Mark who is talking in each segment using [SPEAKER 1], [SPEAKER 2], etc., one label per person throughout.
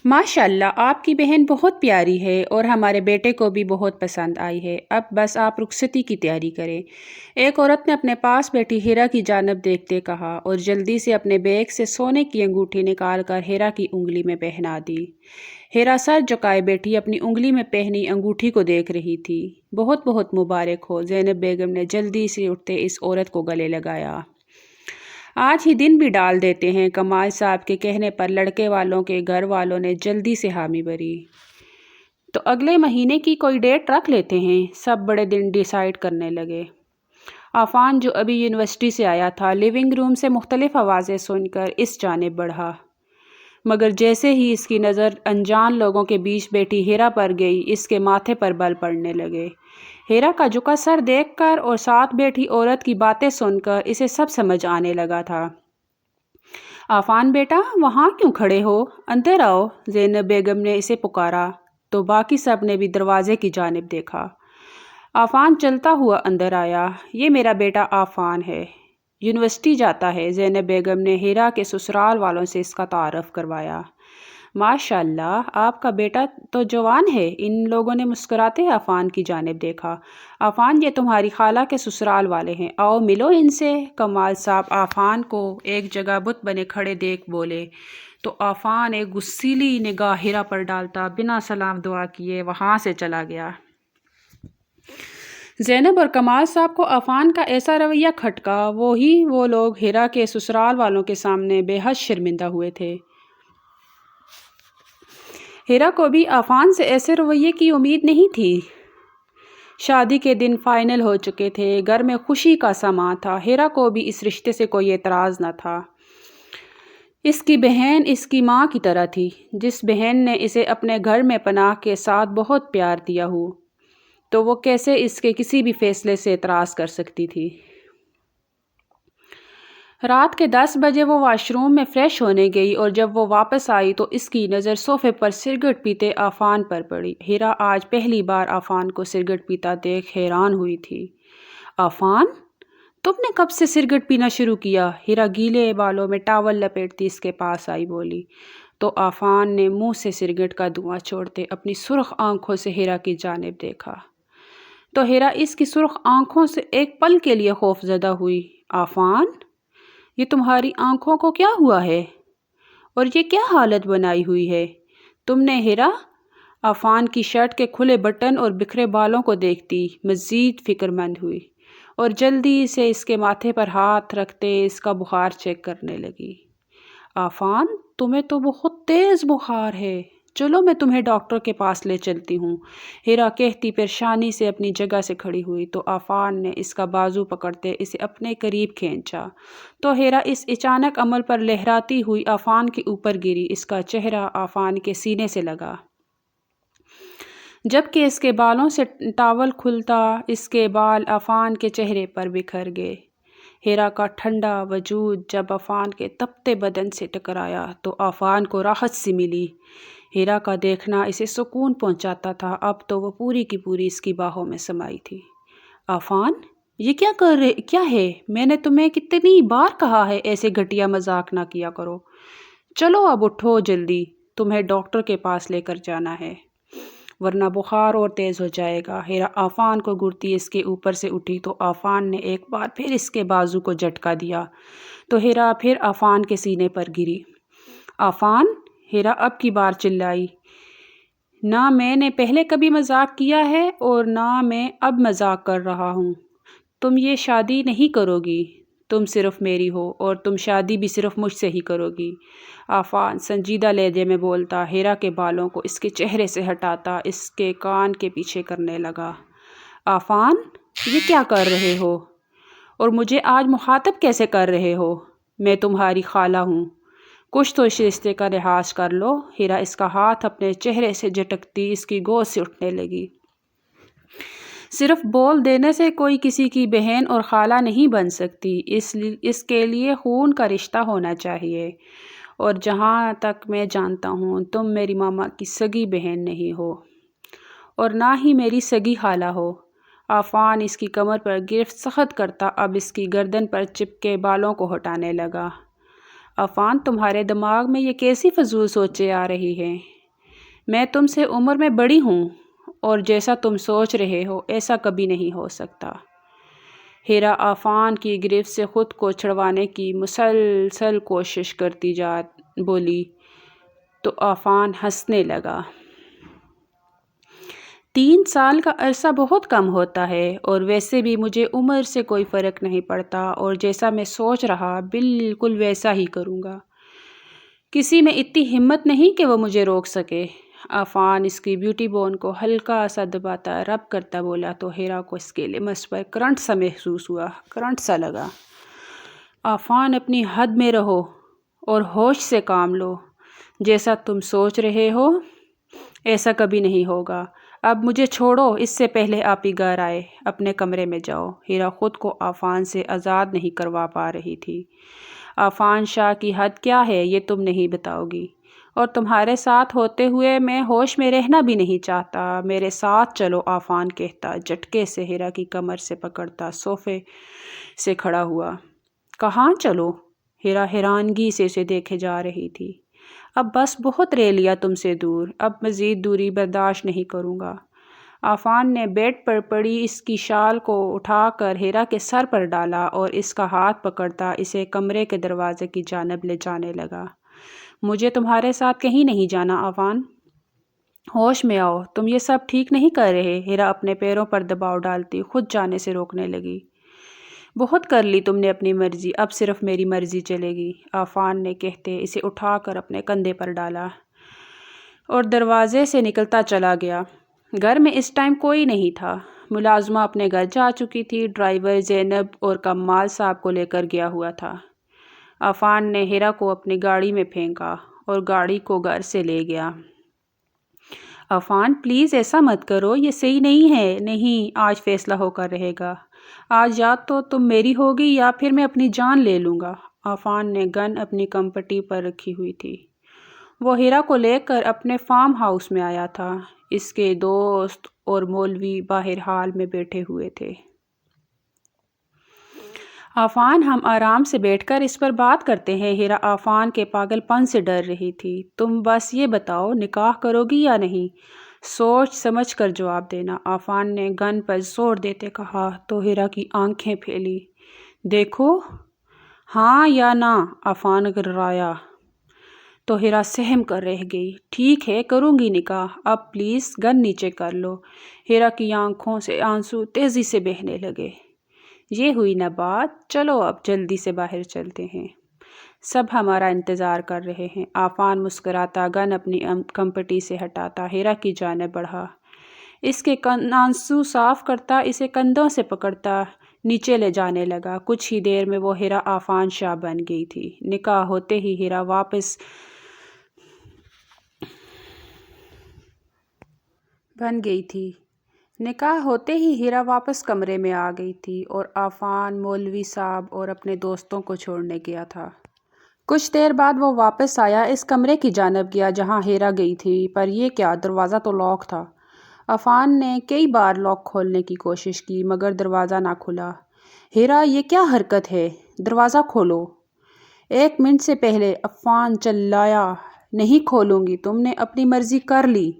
[SPEAKER 1] ماشاءاللہ آپ کی بہن بہت پیاری ہے اور ہمارے بیٹے کو بھی بہت پسند آئی ہے۔ اب بس آپ رخصتی کی تیاری کریں۔ ایک عورت نے اپنے پاس بیٹھی ہیرا کی جانب دیکھتے کہا اور جلدی سے اپنے بیگ سے سونے کی انگوٹھی نکال کر ہیرا کی انگلی میں پہنا دی۔ ہیرا سر جھکائے بیٹھی اپنی انگلی میں پہنی انگوٹھی کو دیکھ رہی تھی۔ بہت بہت مبارک ہو، زینب بیگم نے جلدی سے اٹھتے اس عورت کو گلے لگایا۔ آج ہی دن بھی ڈال دیتے ہیں، کمال صاحب کے کہنے پر لڑکے والوں کے گھر والوں نے جلدی سے حامی بھری۔ تو اگلے مہینے کی کوئی ڈیٹ رکھ لیتے ہیں، سب بڑے دن ڈیسائیڈ کرنے لگے۔ عفان جو ابھی یونیورسٹی سے آیا تھا، لیونگ روم سے مختلف آوازیں سن کر اس جانب بڑھا، مگر جیسے ہی اس کی نظر انجان لوگوں کے بیچ بیٹھی ہیرا پر گئی، اس کے ماتھے پر بل پڑنے لگے۔ ہیرا کا جھکا سر دیکھ کر اور ساتھ بیٹھی عورت کی باتیں سن کر اسے سب سمجھ آنے لگا تھا۔ عفان بیٹا، وہاں کیوں کھڑے ہو؟ اندر آؤ، زینب بیگم نے اسے پکارا تو باقی سب نے بھی دروازے کی جانب دیکھا۔ عفان چلتا ہوا اندر آیا۔ یہ میرا بیٹا عفان ہے، یونیورسٹی جاتا ہے، زینب بیگم نے ہیرا کے سسرال والوں سے اس کا تعارف کروایا۔ ماشاءاللہ آپ کا بیٹا تو جوان ہے، ان لوگوں نے مسکراتے عفان کی جانب دیکھا۔ عفان یہ تمہاری خالہ کے سسرال والے ہیں، آؤ ملو ان سے۔ کمال صاحب عفان کو ایک جگہ بت بنے کھڑے دیکھ بولے تو عفان ایک غصیلی نگاہ ہیرا پر ڈالتا بنا سلام دعا کیے وہاں سے چلا گیا۔ زینب اور کمال صاحب کو عفان کا ایسا رویہ کھٹکا، وہ لوگ ہیرا کے سسرال والوں کے سامنے بے حد شرمندہ ہوئے تھے۔ ہیرا کو بھی عفان سے ایسے رویے کی امید نہیں تھی۔ شادی کے دن فائنل ہو چکے تھے، گھر میں خوشی کا سماں تھا، ہیرا کو بھی اس رشتے سے کوئی اعتراض نہ تھا۔ اس کی بہن اس کی ماں کی طرح تھی، جس بہن نے اسے اپنے گھر میں پناہ کے ساتھ بہت پیار دیا ہو تو وہ کیسے اس کے کسی بھی فیصلے سے اعتراض کر سکتی تھی۔ رات کے 10 بجے وہ واش روم میں فریش ہونے گئی اور جب وہ واپس آئی تو اس کی نظر صوفے پر سگریٹ پیتے عفان پر پڑی۔ ہیرا آج پہلی بار عفان کو سگریٹ پیتا دیکھ حیران ہوئی تھی۔ عفان، تم نے کب سے سگریٹ پینا شروع کیا؟ ہیرا گیلے بالوں میں ٹاول لپیٹتی اس کے پاس آئی بولی تو عفان نے منہ سے سگریٹ کا دھواں چھوڑتے اپنی سرخ آنکھوں سے ہیرا کی جانب دیکھا تو ہیرا اس کی سرخ آنکھوں سے ایک پل کے لیے خوف زدہ ہوئی۔ عفان، یہ تمہاری آنکھوں کو کیا ہوا ہے اور یہ کیا حالت بنائی ہوئی ہے تم نے ہیرا؟ عفان کی شرٹ کے کھلے بٹن اور بکھرے بالوں کو دیکھتی مزید فکر مند ہوئی اور جلدی سے اس کے ماتھے پر ہاتھ رکھتے اس کا بخار چیک کرنے لگی۔ عفان، تمہیں تو بہت تیز بخار ہے، چلو میں تمہیں ڈاکٹر کے پاس لے چلتی ہوں، ہیرا کہتی پریشانی سے اپنی جگہ سے کھڑی ہوئی تو عفان نے اس کا بازو پکڑتے اسے اپنے قریب کھینچا تو ہیرا اس اچانک عمل پر لہراتی ہوئی عفان کے اوپر گری، اس کا چہرہ عفان کے سینے سے لگا جبکہ اس کے بالوں سے ٹاول کھلتا اس کے بال عفان کے چہرے پر بکھر گئے۔ ہیرا کا ٹھنڈا وجود جب عفان کے تپتے بدن سے ٹکرایا تو عفان کو راحت سی ملی۔ ہیرا کا دیکھنا اسے سکون پہنچاتا تھا، اب تو وہ پوری کی پوری اس کی باہوں میں سمائی تھی۔ عفان، یہ کیا ہے؟ میں نے تمہیں کتنی بار کہا ہے ایسے گھٹیا مذاق نہ کیا کرو، چلو اب اٹھو جلدی، تمہیں ڈاکٹر کے پاس لے کر جانا ہے ورنہ بخار اور تیز ہو جائے گا۔ ہیرا عفان کو گرتی اس کے اوپر سے اٹھی تو عفان نے ایک بار پھر اس کے بازو کو جھٹکا دیا تو ہیرا پھر عفان کے سینے پر گری۔ عفان، ہیرا اب کی بار چلائی، نہ میں نے پہلے کبھی مذاق کیا ہے اور نہ میں اب مذاق کر رہا ہوں، تم یہ شادی نہیں کرو گی، تم صرف میری ہو اور تم شادی بھی صرف مجھ سے ہی کرو گی۔ عفان سنجیدہ لہجے میں بولتا ہیرا کے بالوں کو اس کے چہرے سے ہٹاتا اس کے کان کے پیچھے کرنے لگا۔ عفان، یہ کیا کر رہے ہو اور مجھے آج مخاطب کیسے کر رہے ہو؟ میں تمہاری خالہ ہوں، کچھ تو اس رشتے کا لحاظ کر لو۔ ہیرا اس کا ہاتھ اپنے چہرے سے جھٹکتی اس کی گود سے اٹھنے لگی۔ صرف بول دینے سے کوئی کسی کی بہن اور خالہ نہیں بن سکتی، اس کے لیے خون کا رشتہ ہونا چاہیے، اور جہاں تک میں جانتا ہوں تم میری ماما کی سگی بہن نہیں ہو اور نہ ہی میری سگی خالہ ہو۔ عفان اس کی کمر پر گرفت سخت کرتا اب اس کی گردن پر چپکے بالوں کو ہٹانے لگا۔ عفان، تمہارے دماغ میں یہ کیسی فضول سوچیں آ رہی ہیں؟ میں تم سے عمر میں بڑی ہوں اور جیسا تم سوچ رہے ہو ایسا کبھی نہیں ہو سکتا۔ ہیرا آفان کی گرفت سے خود کو چھڑوانے کی مسلسل کوشش کرتی بولی تو آفان ہنسنے لگا۔ 3 سال کا عرصہ بہت کم ہوتا ہے، اور ویسے بھی مجھے عمر سے کوئی فرق نہیں پڑتا، اور جیسا میں سوچ رہا بالکل ویسا ہی کروں گا۔ کسی میں اتنی ہمت نہیں کہ وہ مجھے روک سکے۔ آفان اس کی بیوٹی بون کو ہلکا سا دباتا رب کرتا بولا تو ہیرا کو اس کے لمس پر کرنٹ سا محسوس ہوا، کرنٹ سا لگا۔ آفان اپنی حد میں رہو اور ہوش سے کام لو۔ جیسا تم سوچ رہے ہو ایسا کبھی نہیں ہوگا۔ اب مجھے چھوڑو، اس سے پہلے آپ ہی گھر آئے، اپنے کمرے میں جاؤ۔ ہیرا خود کو آفان سے آزاد نہیں کروا پا رہی تھی۔ آفان شاہ کی حد کیا ہے یہ تم نہیں بتاؤ گی، اور تمہارے ساتھ ہوتے ہوئے میں ہوش میں رہنا بھی نہیں چاہتا۔ میرے ساتھ چلو، آفان کہتا جھٹکے سے ہیرا کی کمر سے پکڑتا صوفے سے کھڑا ہوا۔ کہاں چلو؟ ہیرا حیرانگی سے اسے دیکھے جا رہی تھی۔ اب بس بہت رہ لیا تم سے دور، اب مزید دوری برداشت نہیں کروں گا۔ آفان نے بیڈ پر پڑی اس کی شال کو اٹھا کر ہیرا کے سر پر ڈالا اور اس کا ہاتھ پکڑتا اسے کمرے کے دروازے کی جانب لے جانے لگا۔ مجھے تمہارے ساتھ کہیں نہیں جانا آفان، ہوش میں آؤ، تم یہ سب ٹھیک نہیں کر رہے۔ ہیرا اپنے پیروں پر دباؤ ڈالتی خود جانے سے روکنے لگی۔ بہت کر لی تم نے اپنی مرضی، اب صرف میری مرضی چلے گی، آفان نے کہتے اسے اٹھا کر اپنے کندھے پر ڈالا اور دروازے سے نکلتا چلا گیا۔ گھر میں اس ٹائم کوئی نہیں تھا، ملازمہ اپنے گھر جا چکی تھی، ڈرائیور زینب اور کمال صاحب کو لے کر گیا ہوا تھا۔ آفان نے ہیرا کو اپنی گاڑی میں پھینکا اور گاڑی کو گھر سے لے گیا۔ آفان پلیز ایسا مت کرو، یہ صحیح نہیں ہے۔ نہیں، آج فیصلہ ہو کر رہے گا، آج یا تو تم میری ہوگی یا پھر میں اپنی جان لے لوں گا۔ آفان نے گن اپنی کمپٹی پر رکھی ہوئی تھی۔ وہ ہیرا کو لے کر اپنے فارم ہاؤس میں آیا تھا۔ اس کے دوست اور مولوی باہر ہال میں بیٹھے ہوئے تھے۔ آفان ہم آرام سے بیٹھ کر اس پر بات کرتے ہیں۔ ہیرا آفان کے پاگل پن سے ڈر رہی تھی۔ تم بس یہ بتاؤ نکاح کرو گی یا نہیں؟ سوچ سمجھ کر جواب دینا، آفان نے گن پر زور دیتے کہا تو ہیرا کی آنکھیں پھیلی۔ دیکھو، ہاں یا نہ؟ آفان گررایا تو ہیرا سہم کر رہ گئی۔ ٹھیک ہے، کروں گی نکاح، اب پلیز گن نیچے کر لو۔ ہیرا کی آنکھوں سے آنسو تیزی سے بہنے لگے۔ یہ ہوئی نہ بات، چلو اب جلدی سے باہر چلتے ہیں، سب ہمارا انتظار کر رہے ہیں۔ آفان مسکراتا گن اپنی کمپٹی سے ہٹاتا ہیرا کی جانب بڑھا، اس کے آنسو صاف کرتا، اسے کندھوں سے پکڑتا نیچے لے جانے لگا۔ کچھ ہی دیر میں وہ ہیرا آفان شاہ بن گئی تھی۔ نکاح ہوتے ہی ہیرا واپس کمرے میں آ گئی تھی اور آفان مولوی صاحب اور اپنے دوستوں کو چھوڑنے گیا تھا۔ کچھ دیر بعد وہ واپس آیا، اس کمرے کی جانب گیا جہاں ہیرا گئی تھی، پر یہ کیا، دروازہ تو لاک تھا۔ آفان نے کئی بار لاک کھولنے کی کوشش کی مگر دروازہ نہ کھلا۔ ہیرا، یہ کیا حرکت ہے؟ دروازہ کھولو۔ 1 منٹ سے پہلے، آفان چلایا۔ نہیں کھولوں گی، تم نے اپنی مرضی کر لی،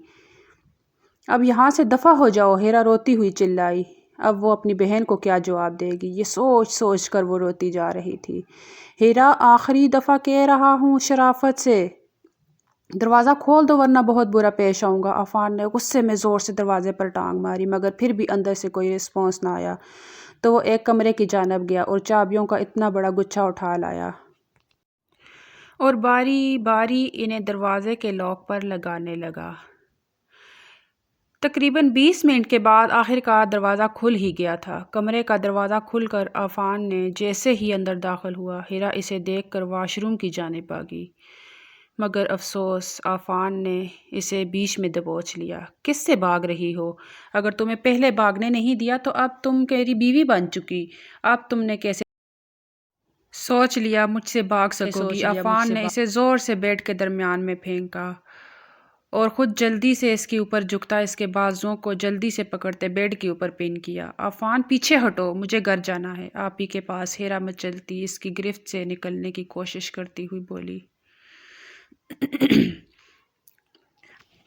[SPEAKER 1] اب یہاں سے دفع ہو جاؤ، ہیرا روتی ہوئی چلائی۔ اب وہ اپنی بہن کو کیا جواب دے گی، یہ سوچ سوچ کر وہ روتی جا رہی تھی۔ ہیرا، آخری دفعہ کہہ رہا ہوں شرافت سے، دروازہ کھول دو ورنہ بہت برا پیش آؤں گا۔ آفان نے غصے میں زور سے دروازے پر ٹانگ ماری مگر پھر بھی اندر سے کوئی رسپانس نہ آیا تو وہ ایک کمرے کی جانب گیا اور چابیوں کا اتنا بڑا گچھا اٹھا لایا اور باری باری انہیں دروازے کے لاک پر لگانے لگا۔ تقریباً 20 منٹ کے بعد آخر کار دروازہ کھل ہی گیا تھا۔ کمرے کا دروازہ کھل کر آفان نے جیسے ہی اندر داخل ہوا، ہیرا اسے دیکھ کر واش روم کی جانب بھاگی مگر افسوس، آفان نے اسے بیچ میں دبوچ لیا۔ کس سے بھاگ رہی ہو؟ اگر تمہیں پہلے بھاگنے نہیں دیا تو اب تم میری بیوی بن چکی، اب تم نے کیسے سوچ لیا مجھ سے بھاگ سکو گی؟ آفان نے اسے زور سے بیڈ کے درمیان میں پھینکا اور خود جلدی سے اس کے اوپر جھکتا اس کے بازوؤں کو جلدی سے پکڑتے بیڈ کے اوپر پن کیا۔ آفان پیچھے ہٹو، مجھے گھر جانا ہے، آپ ہی کے پاس۔ ہیرا مچلتی اس کی گرفت سے نکلنے کی کوشش کرتی ہوئی بولی۔